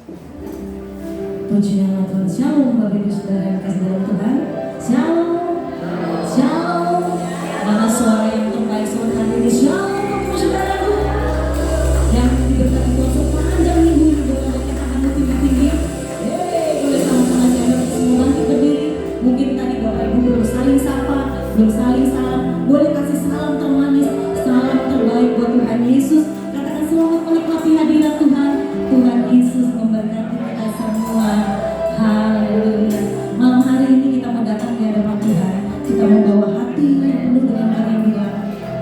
Puji nama Tuhan. Shalom Bapak Ibu Saudara yang kasih dalam Tuhan. Shalom. Shalom. Mana suara yang terbaik sore hari ini? Shalom Bapak Ibu Saudaraku yang diberkati Tuhan sepanjang minggu ini. Boleh angkat tanganmu tinggi-tinggi. Boleh sama-sama jaga semua bangkit berdiri. Mungkin tadi Bapak Ibu belum saling sapa, belum saling salam. Boleh kasih salam termanis, salam terbaik buat Tuhan Yesus. Katakan selamat menikmati hadirat Tuhan. Tuhan Yesus memberkati kita semua. Haleluya. Malam hari ini kita mau datang di hadapan Tuhan. Kita membawa hati yang penuh dengan kerinduan,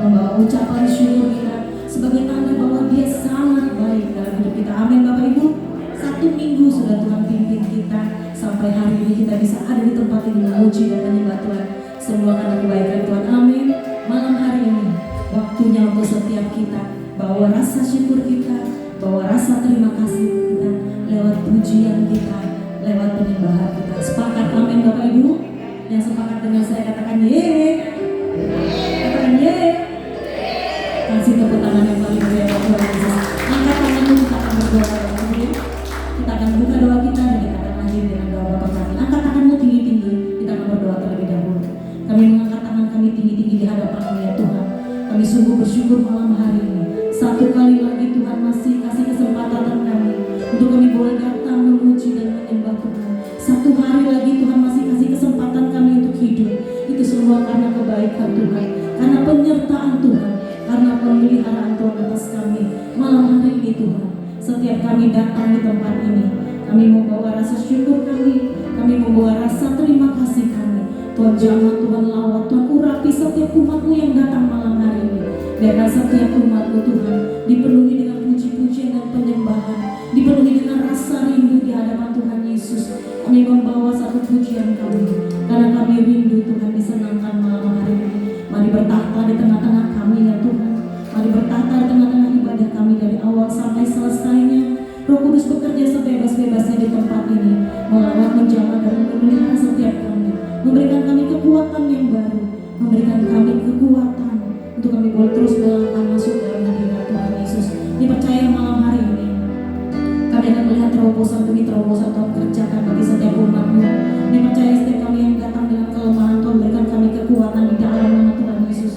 membawa ucapan syukur kita sebagai tanda bahwa Dia sangat baik dalam hidup kita. Amin Bapak Ibu. 1 minggu sudah Tuhan pimpin kita sampai hari ini kita bisa ada di tempat ini memuji dan menyembah Tuhan. Semua karena kebaikan Tuhan. Amin. Malam hari ini waktunya untuk setiap kita bawa rasa syukur kita, bawa rasa terima kasih kita lewat pujian kita, lewat penyembahan kita. Sepakat? Amin Bapak Ibu. Yang sepakat dengan saya katakan ye. Katakan ye. Kasih tepuk tangan yang paling meriah buat Tuhan Yesus. Angkat tanganmu, kita akan berdoa. Kita akan buka doa kita dan kita akan lanjut dengan doa Bapak kami. Angkat tanganmu tinggi-tinggi. Kita akan berdoa terlebih dahulu. Kami mengangkat tangan kami tinggi-tinggi di hadapan-Mu ya Tuhan. Kami sungguh bersyukur malam hari ini. Satu kali lagi Tuhan masih kasih kesempatan kami untuk kami boleh datang memuji dan menyembah Tuhan. Satu hari lagi Tuhan masih kasih kesempatan kami untuk hidup. Itu semua karena kebaikan Tuhan, karena penyertaan Tuhan, karena pemeliharaan Tuhan atas kami. Malam hari ini Tuhan, setiap kami datang di tempat ini, kami membawa rasa syukur kami membawa rasa terima kasih kami. Tuhan jamah, Tuhan lawat, Tuhan urapi setiap umat-Mu yang datang malam hari ini. Biarkan setiap umat-Mu Tuhan dipenuhi dengan puji-pujian dan penyembahan, dipenuhi dengan rasa rindu di hadapan Tuhan Yesus. Kami membawa satu pujian kami, karena kami rindu Tuhan disenangkan malam hari ini. Mari bertahta di tengah-tengah kami ya Tuhan. Mari bertahta di tengah-tengah ibadah kami dari awal sampai selesainya. Roh Kudus bekerja sebebas-bebasnya di tempat ini, melawat, menjamah dan memelihara setiap kami, memberikan kami kekuatan yang baru, memberikan kami kekuatan untuk kami boleh terus melangkah masuk dalam hadirat Tuhan Yesus. Dipercaya malam hari ini kami akan melihat terobosan demi terobosan Tuhan kerjakan bagi setiap umat-Mu. Dipercaya setiap kami yang datang dengan kelemahan Tuhan berikan kami kekuatan di dalam nama Tuhan Yesus.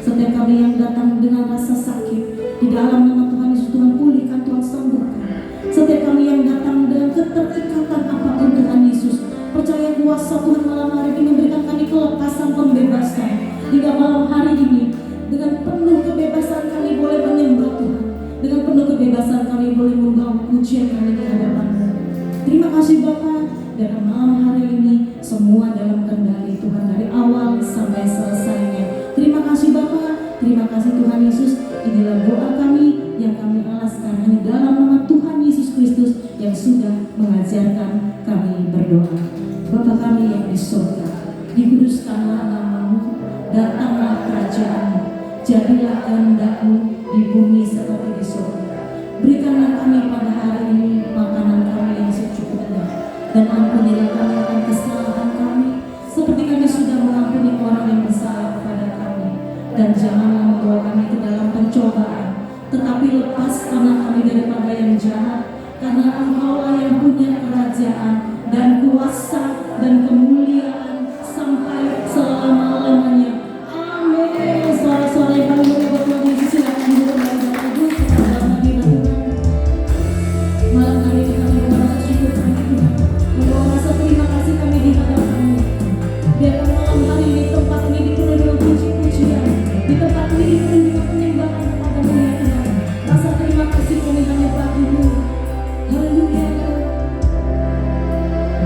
Setiap kami yang datang dengan rasa sakit di dalam nama Tuhan Yesus, Tuhan pulihkan, Tuhan sembuhkan. Setiap kami yang datang dengan keterikatan apapun Tuhan Yesus, percaya kuasa Tuhan malam hari ini memberikan kami kelepasan, pembebasan. Hingga malam hari ini dengan penuh kebebasan kami boleh menyembah Tuhan, dengan penuh kebebasan kami boleh membawa pujian kami di hadapan-Mu. Terima kasih Bapa, dan malam hari ini semua dalam kendali Tuhan dari awal sampai selesainya. Terima kasih Bapa, terima kasih Tuhan Yesus. Inilah doa kami yang kami alaskan hanya dalam nama Tuhan Yesus Kristus yang sudah mengajarkan kami berdoa. Bapa kami yang di surga, dikuduskanlah nama-Mu, datanglah kerajaan-Mu, jadilah kehendak-Mu di bumi seperti di surga. Berikanlah kami pada hari ini makanan kami yang secukupnya, dan ampunilah kami akan kesalahan kami, seperti kami sudah mengampuni orang yang bersalah kepada kami. Dan janganlah membawa kami ke dalam pencobaan, tetapi lepaskanlah kami daripada yang jahat, karena Engkau-lah yang punya kerajaan dan kuasa dan kemuliaan sampai selama-lamanya. Amin. Suara-suara yang paling mulia buat Tuhan Yesus, silakan duduk Bapak Ibu kita dalam hadirat Tuhan. Malam hari ini kami membawa rasa syukur kami Tuhan, membawa rasa terima kasih kami di hadapan-Mu. Biarkan malam hari ini tempat ini dipenuhi dengan puji-pujian, di tempat ini dipenuhi dengan penyembahan kepada-Mu ya Tuhan. Rasa terima kasih kami hanya bagi-Mu. Haleluya.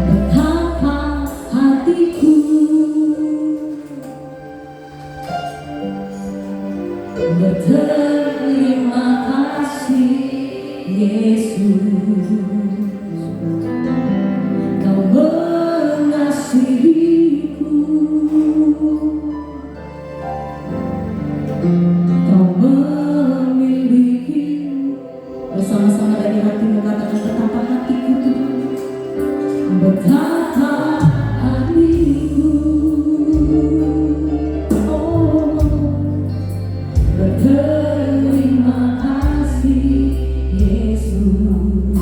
Betapa hatiku berterima kasih Yesus, Kau mengasihiku, Kau memiliki. Bersama-sama dari hatimu katakan betapa hatiku Tuhan, betapa hatiku, oh berterima kasih Yesus.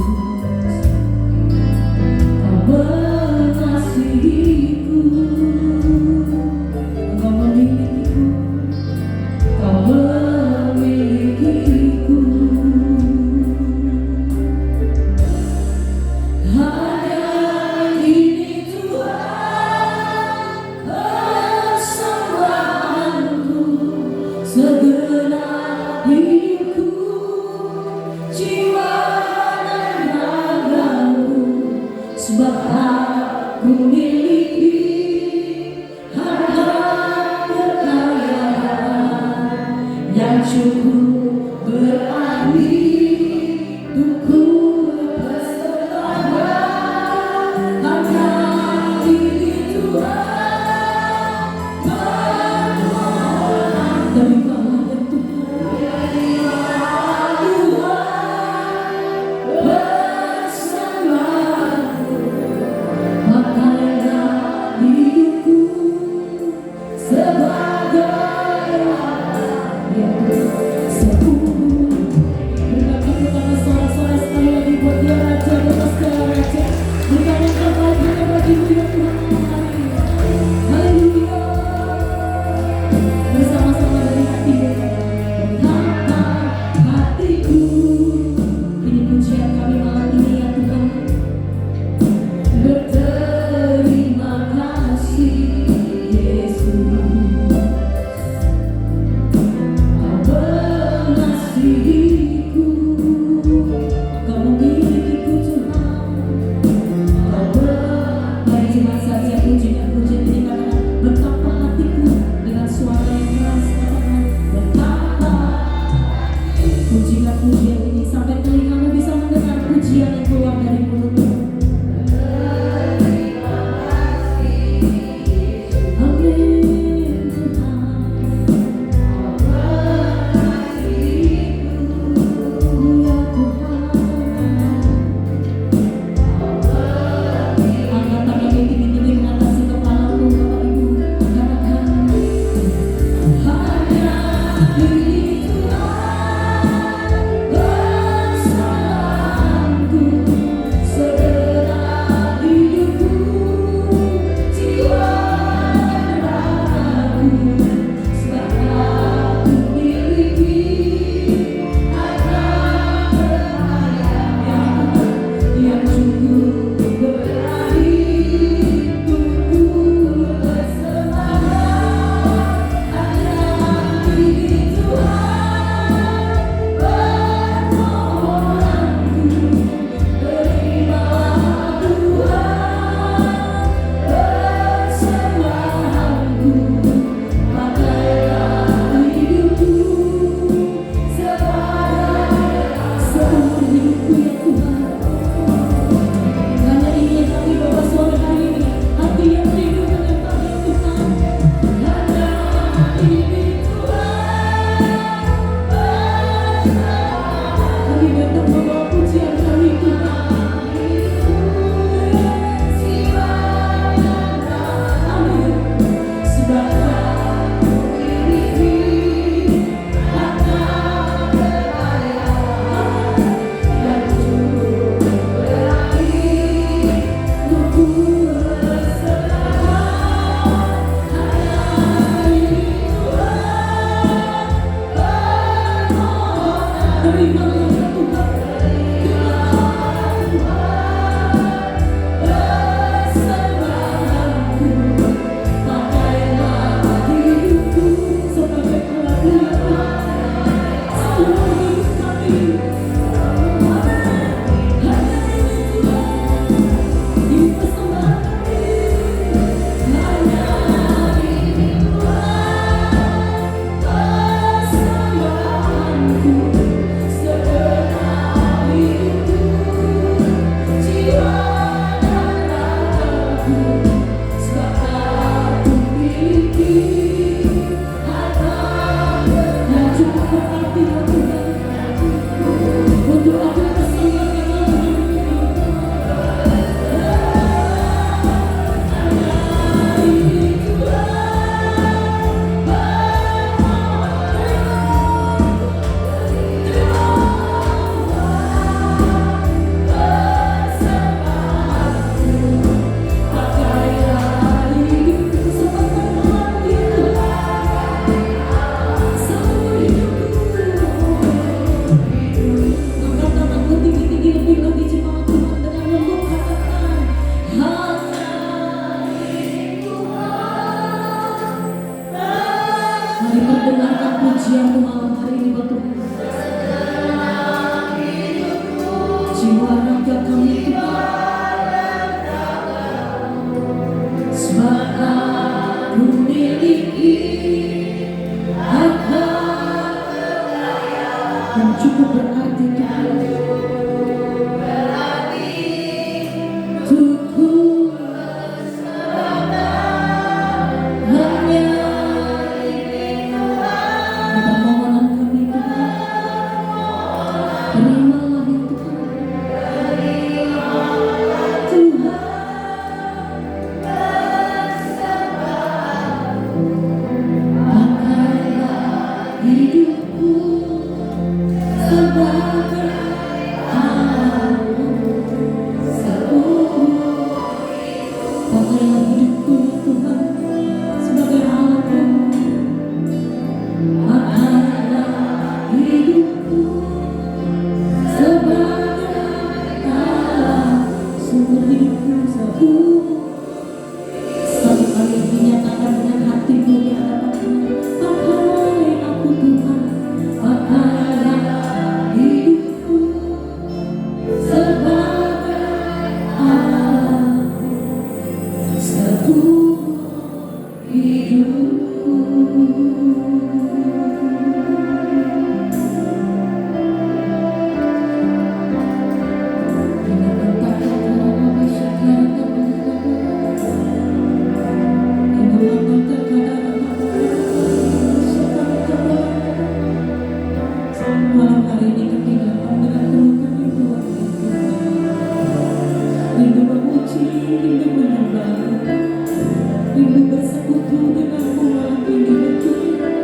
sebab aku miliki harta kekayaan yang cukup berarti untuk persembahkan harta ini Tuhan, permohonan dari bawah bersama-sama dari hati betapa hatiku. Ini pujian kami malam ini ya Tuhan, berterima kasih Yesus, Kau mengasihiku, Kau memilikiku Tuhan, Kau mari jemaat saja puji dan puji ini katakan betapa hatiku dengan suara yang keras katakan betapa. Pujilah pujian ini sampai telingamu bisa mendengar pujian yang keluar dari mulutmu. Amin Tuhan. Ya Tuhan. Angkat tangan yang tinggi-tinggi mengatasi kepalamu Bapak Ibu. Katakan hanya ini Tuhan bersamaku segenap hidupku, jiwa dan ragaku, sebab aku miliki harta kekayaan yang cukup berarti untukku bersembahkan hanya ini Tuhan, permohonanku. Terimalah Tuhan persembahanku, pakailah hidupku seluruh hidupku ya Tuhan. Hanya ini yang kami bawa suara hari ini, hati yang rindu menyembah ya Tuhan. Hanya ini Tuhan bersamaku. Kami datang membawa pujian hari Tuhan. Amin. Sebab aku miliki harta kekayaan yang cukup berarti untukku bersembahkan hanya ini Tuhan, permohonan dari bawah Tuhan. Persembahanku, pakailah hidupku sebagai pelabuhan seluruh hidup kami. Amin. Hanya ini Tuhan, ini persembahan kami. Hanya ini Tuhan, persembahanku segenap hidupku, jiwa dan ragaku, sebab aku miliki harta yang cukup berarti ya Tuhan, untuk aku persembahkan malam ini. Ini Tuhan, pakailah hidupku sebagai pelabuhan seluruh hidupku. Angkat tanganmu tinggi-tinggi lebih lagi jemaat Tuhan dengan lembut katakan hanya ini Tuhan. Mari perdengarkan pujianmu malam hari ini Bapak Tuhan. Jiwa raga kami Tuhan rindu menyembah, rindu bersekutu denganmu malam ini ya Tuhan.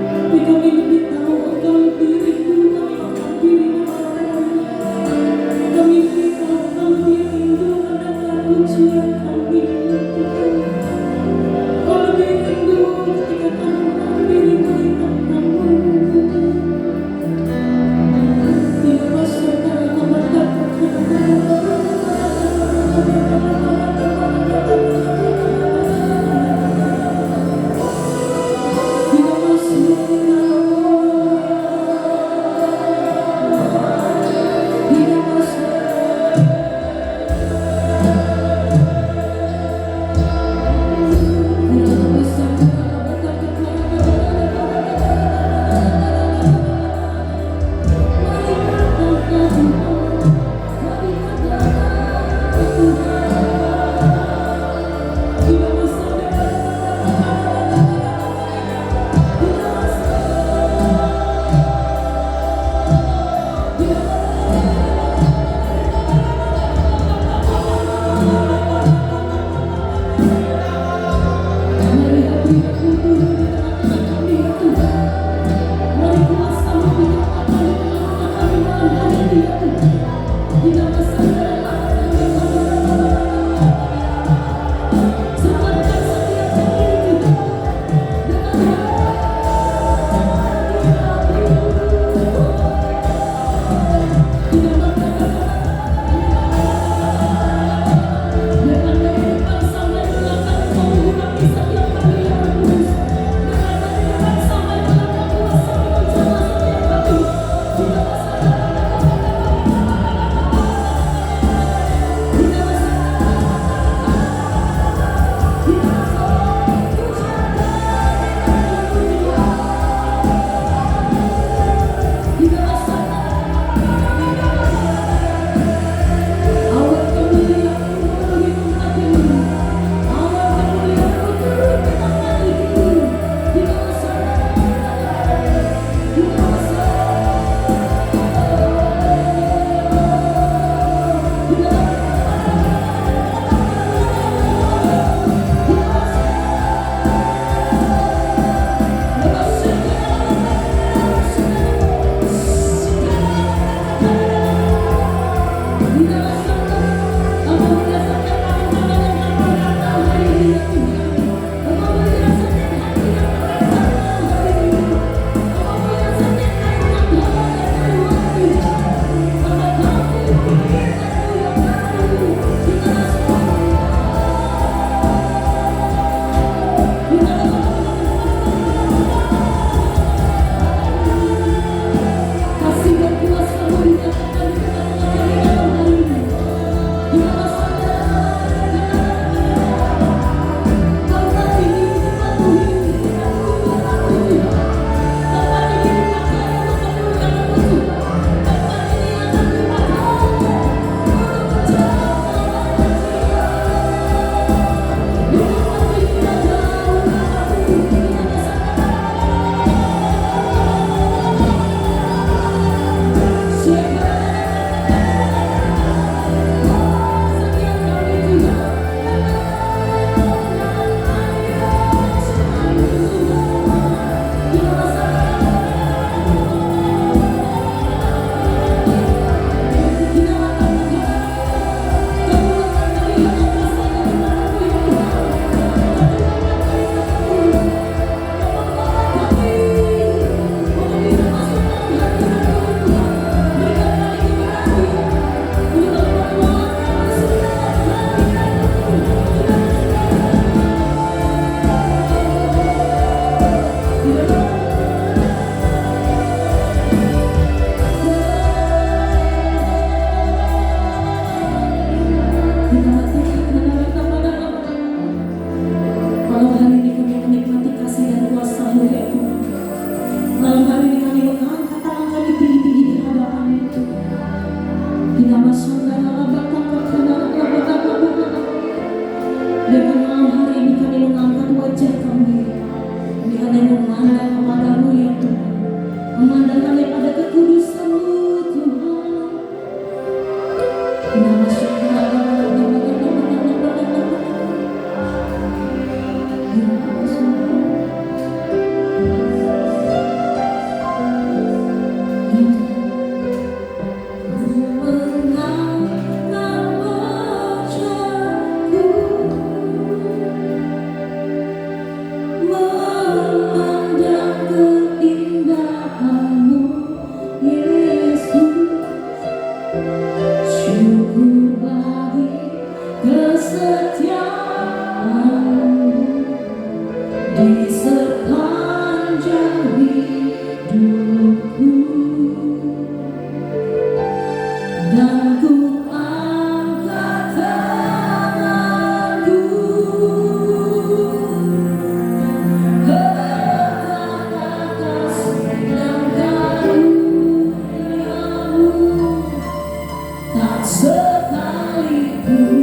Tapi kami lebih tahu Engkau lebih rindu mengenal dirimu malam ini. Kami lebih tahu Engkau lebih rindu mendengar pujian kami ya Tuhan. Kau lebih rindu ketika kami menghampiri melihat kamu. Tidak masuk dalam komentar kesetiaan di sepanjang hidupku, dan ku angkat tanganku, katakan kasih dan karuniamu, tak sekalipun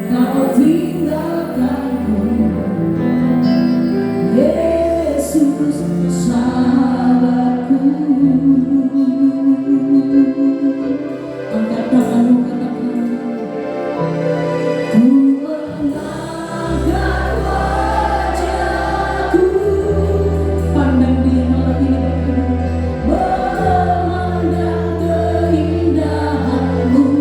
kau tinggalkanku, Yesus sahabatku. Angkat tanganmu, katakan, ku mengangkat wajahku, pandang Dia malam ini, memandang keindahanmu.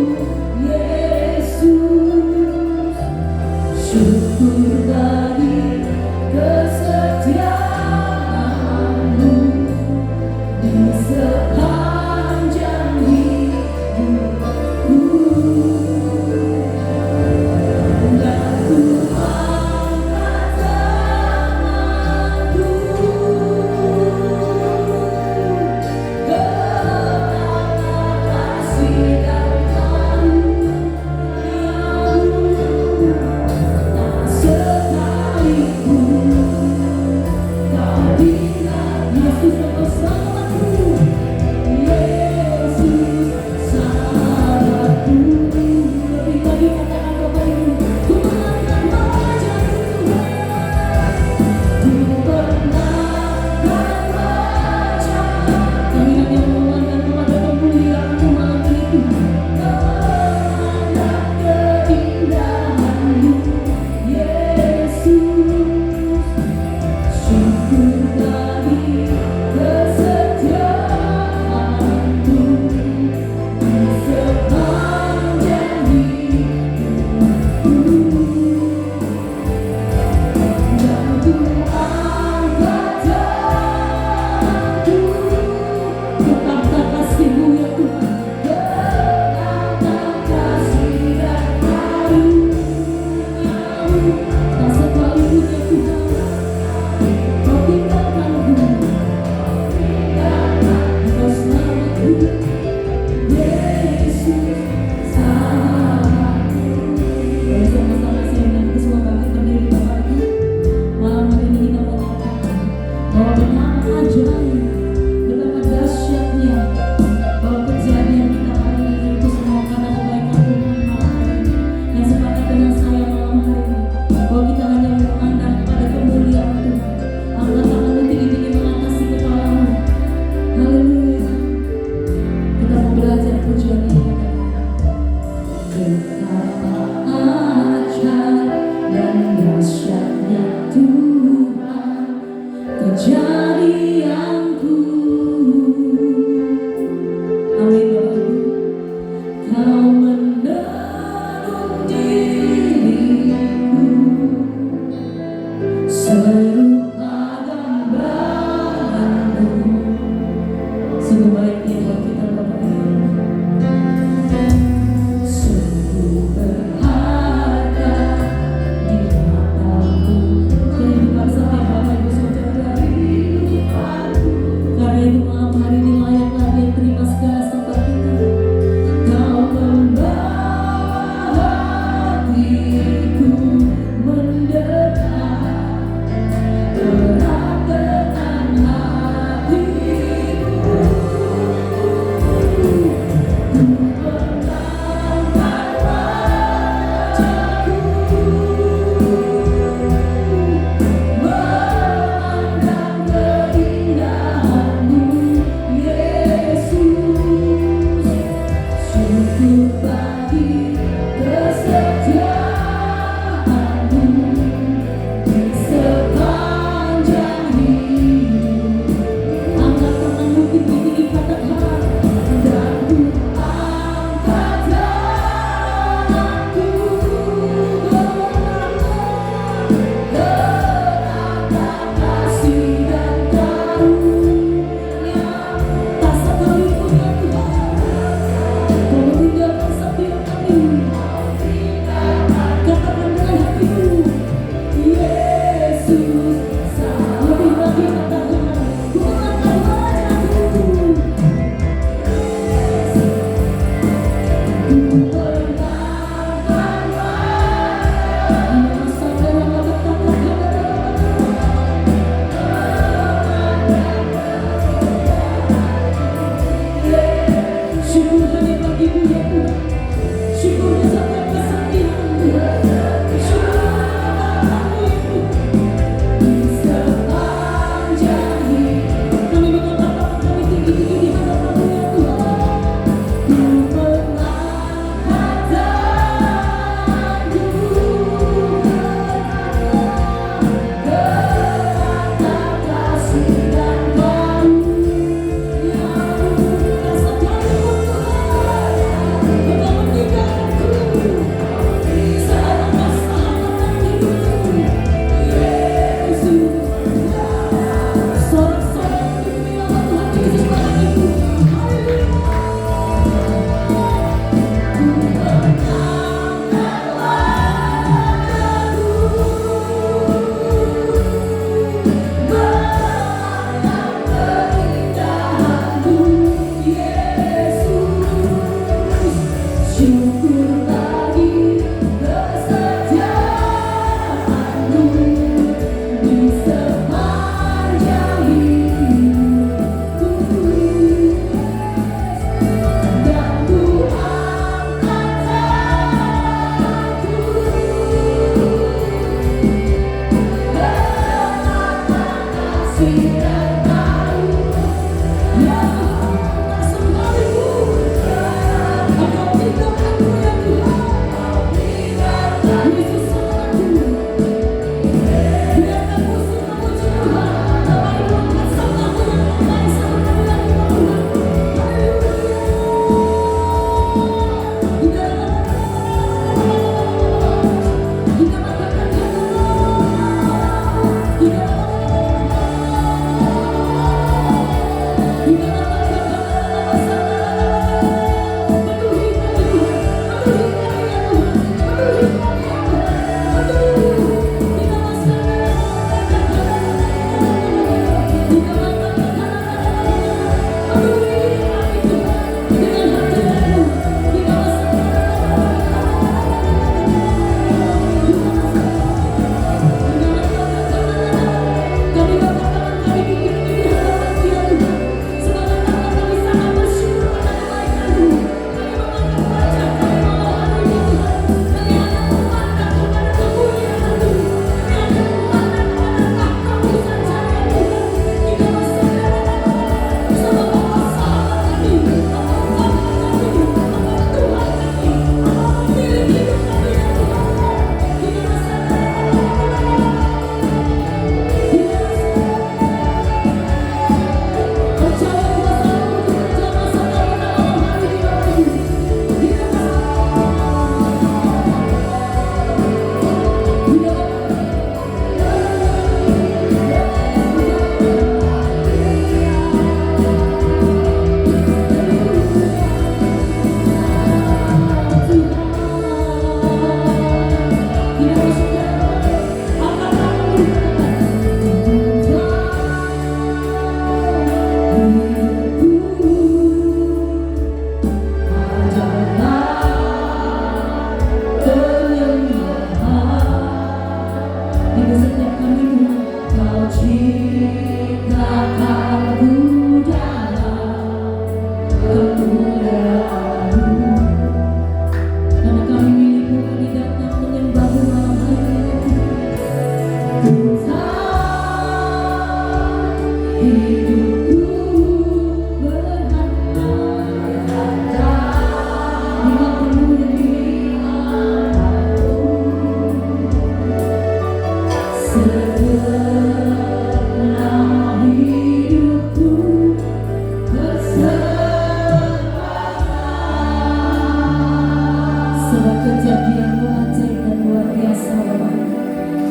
Sebab kejadianmu ajaib dan luar biasa Bapak.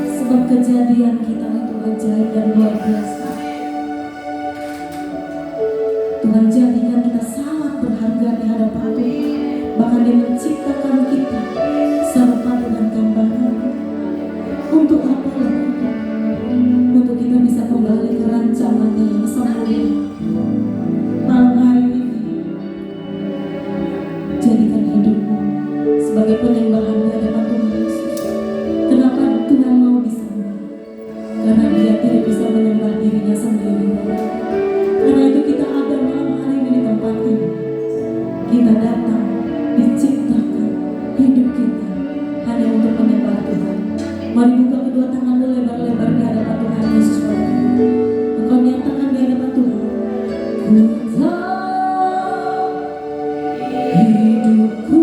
Sebab kejadian kita itu ajaib dan luar biasa. Tuhan jadikan kita sangat berharga di hadapan Tuhan. Bahkan Dia menciptakan kita serupa dengan gambaran. Untuk apa lagi? Untuk kita bisa kembali ke rancangannya yang sempurna. Malam hari ini, jadikan hidupmu sebagai penyembahan di hadapan Tuhan Yesus. Kenapa Tuhan mau disembah? Karena Dia tidak bisa menyembah dirinya sendiri. Karena itu kita ada malam hari ini di tempat ini. Kita datang, diciptakan hidup kita hanya untuk menyembah Tuhan. Mari buka kedua tanganmu lebar-lebar di hadapan Tuhan Yesus. Engkau nyatakan di hadapan Tuhan, ku tahu hidupku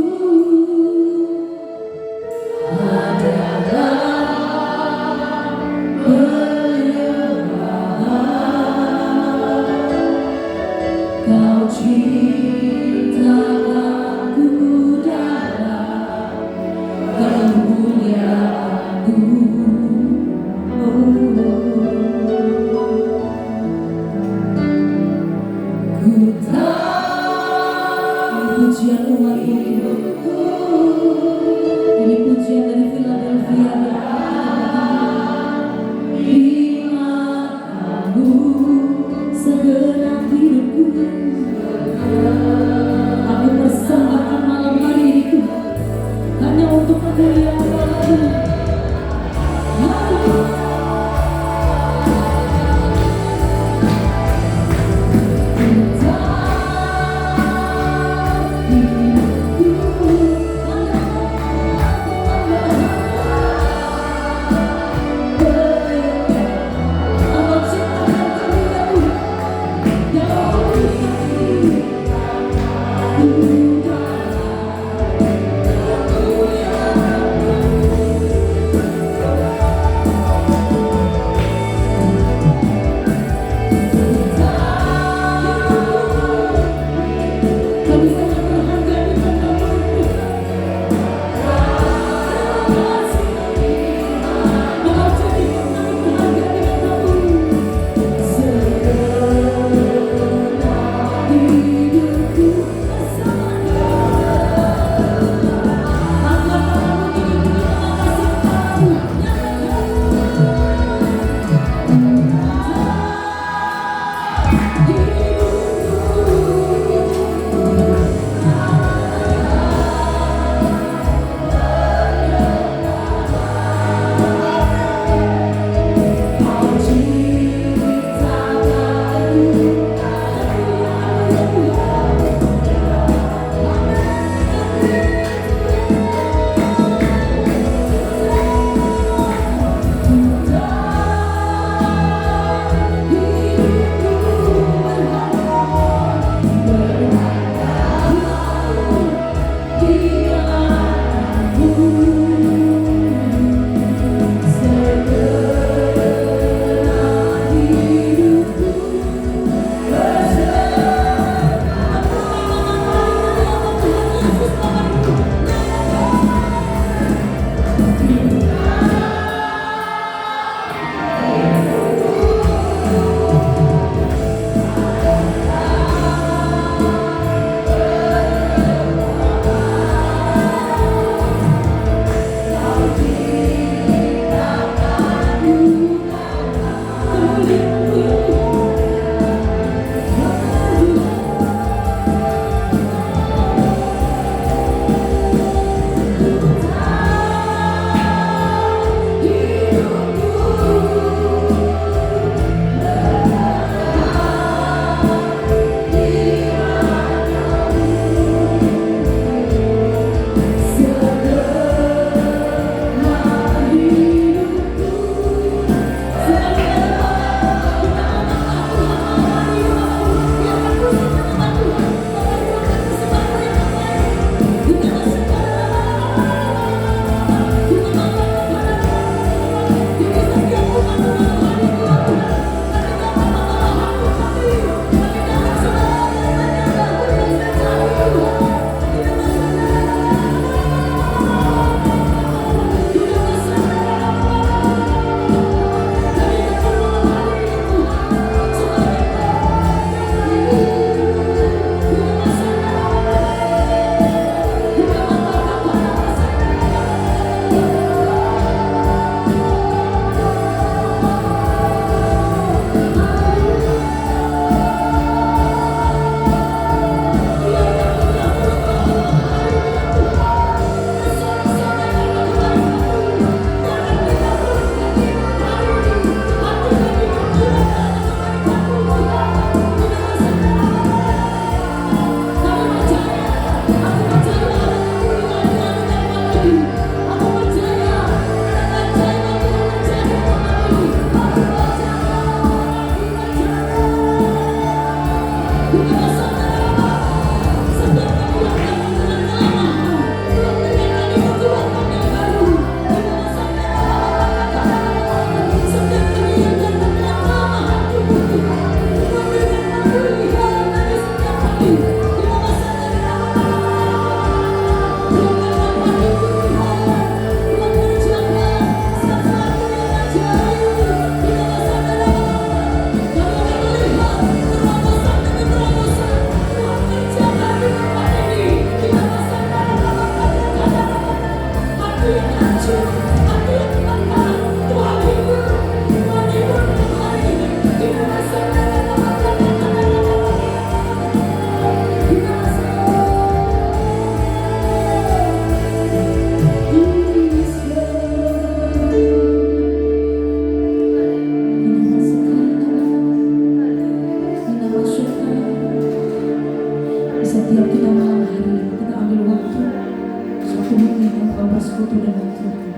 bersekutu dengan Tuhan.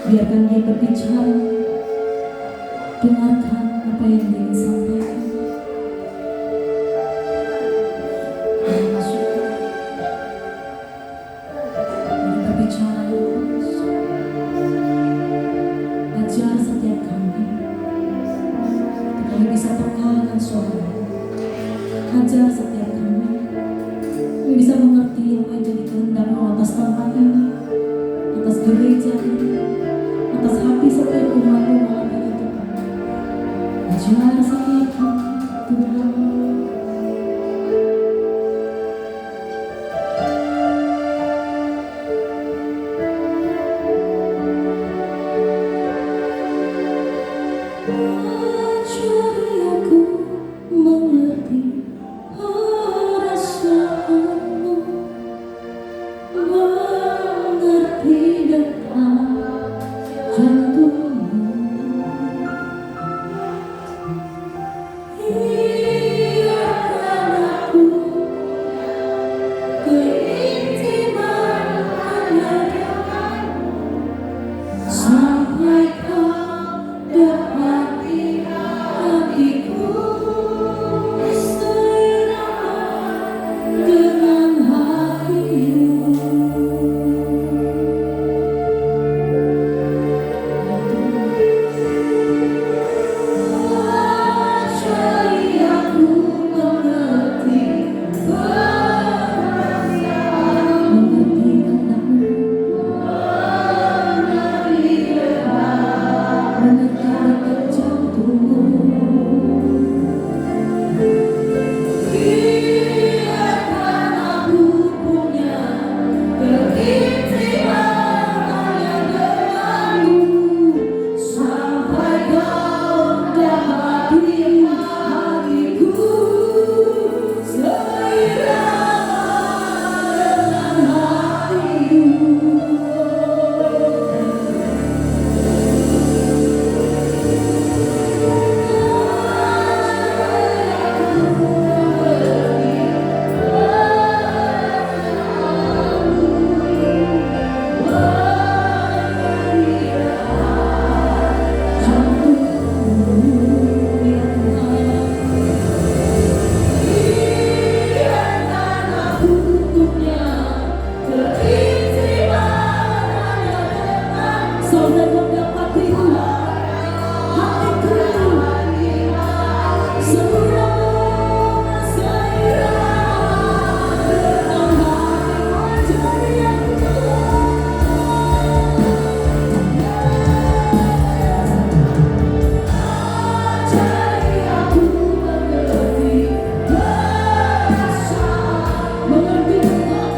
Biarkan dia berbicara, dengarkan apa yang dia ingin sampaikan. Dia berbicara, ajar setiap kami, kami bisa peka dengan suara. Ajar setiap kami bisa mengerti apa yang jadi kehendak-Mu atas tempat ini, atas gereja ini, atas hati setiap umat-Mu malam ini Tuhan. Ajar setiap kami Tuhan. Ajari aku mengerti perasaanmu, mengerti detak jantungmu. Biarkan aku keintiman hanya denganmu, sampai kau dapati hatiku seirama dengan hatimu. Ajari aku mengerti perasaan, mengerti kehendak-Mu, mengerti detak jantungmu. Biarkan aku punya keintiman hanya denganmu, sampai kau dapati hatiku seirama dengan hatimu. Saudara mendapati hatiku seirama dengan hatimu. Ajari aku mengerti perasaan, mengerti detak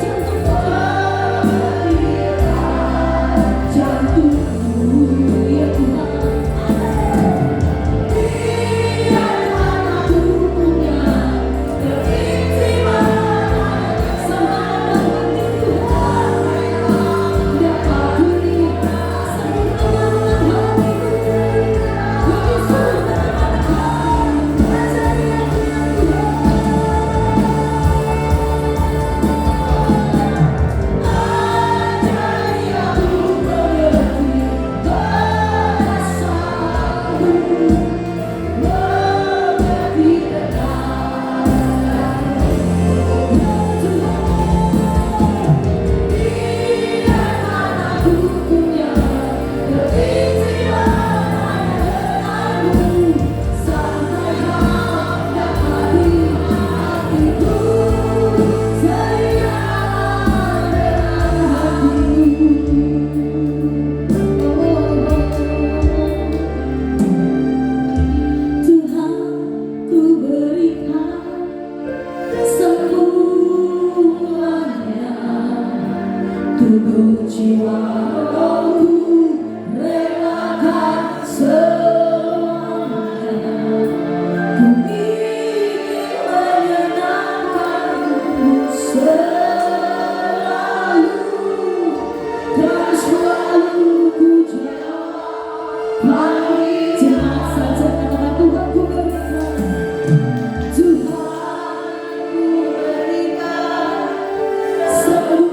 jantungmu, ya Tuhan. Biarkan aku punya keintiman sama hatiku, dapat kulihat sempurna dengan hatiku. Ajari aku mengerti perasaanmu, mengerti detak jantungmu. Biarkan aku punya keintiman denganmu, sampai kau dapati hatiku seirama dengan hatimu. Tuhan, ku berikan semuanya, tubuh jiwa rohku relakan semuanya. Ku ingin menyenangkanmu selalu, dan selalu ku jawab pagi. Jangan saja katakan Tuhan ku berikan, Tuhan ku berikan semuanya.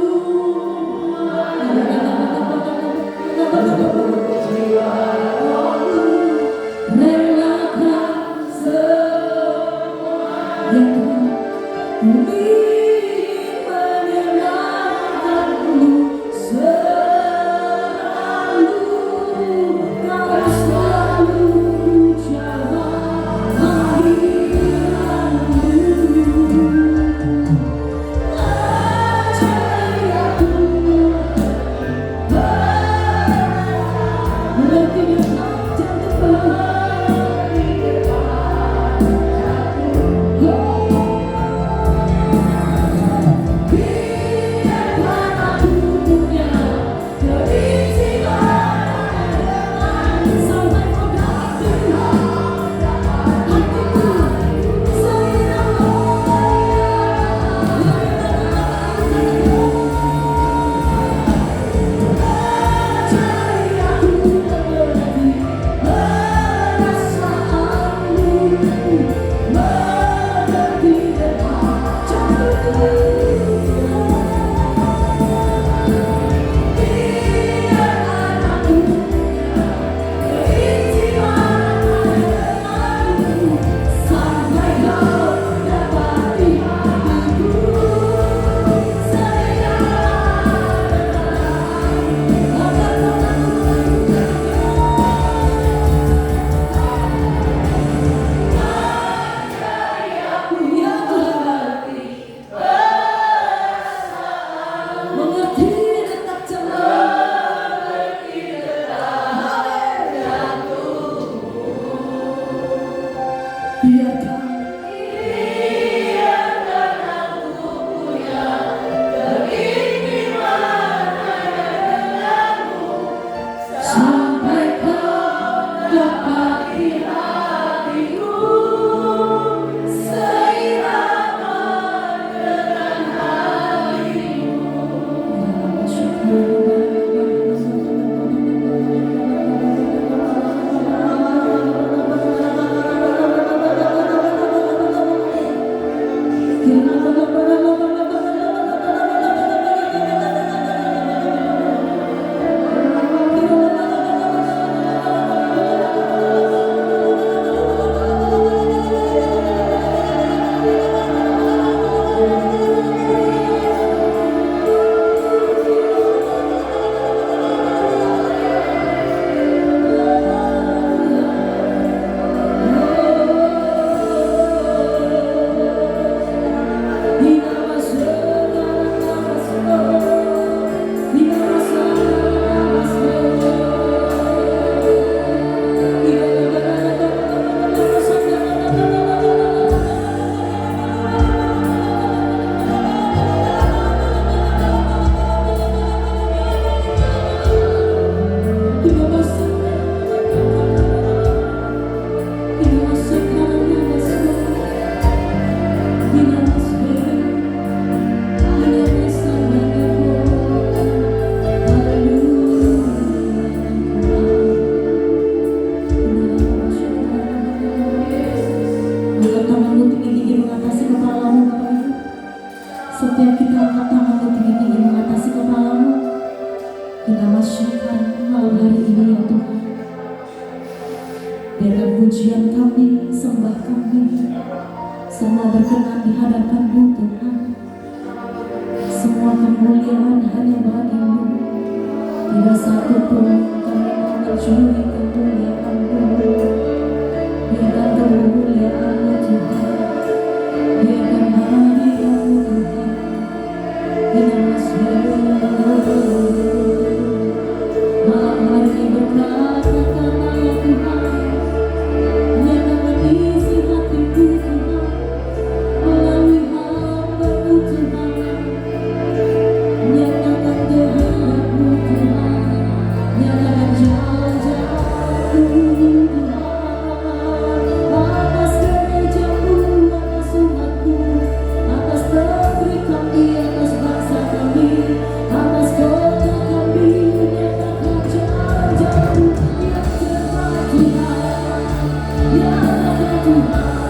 Setiap kita angkat tangan tinggi-tinggi mengatasi kepalamu, kita masyarakat malam hari ini ya Tuhan. Biarkan pujian kami, sembah kami, semua berkenan di hadapan-Mu Tuhan. Semua kemuliaan hanya bagi-Mu. Tidak satu pun kami mau mencuri kemuliaan-Mu. Biarkan kemuliaan-Mu Tuhan. Biarkan hadirat-Mu Tuhan. Kita masih malam hari ini berkata kata ya Tuhan. Nyatakan isi hatiku Tuhan. Melalui hamba-Mu Tuhan. Nyatakan kehendak-Mu Tuhan. Nyatakan jalan-jalan-Mu Tuhan. Atas gereja-Mu, atas umat-Mu, atas negeri kami, atas bangsa kami, atas kota kami. Nyatakan jalan-jalan-Mu yang terbaik Tuhan. Nyatakan Tuhan.